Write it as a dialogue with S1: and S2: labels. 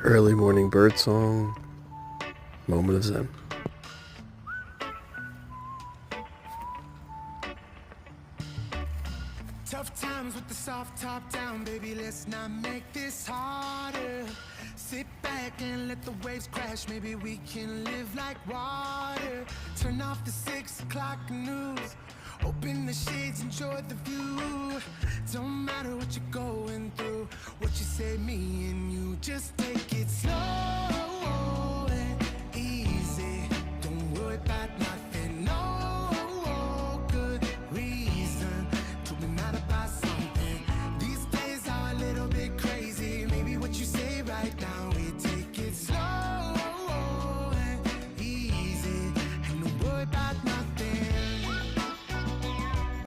S1: Early morning bird song, moment of zen.
S2: Tough times with the soft top down, baby, let's not make this harder. Sit back and let the waves crash, maybe we can live like water. Turn off the 6 o'clock news, open the shades, enjoy the view. Don't matter what you're going through, what you say, me and you, just take it slow.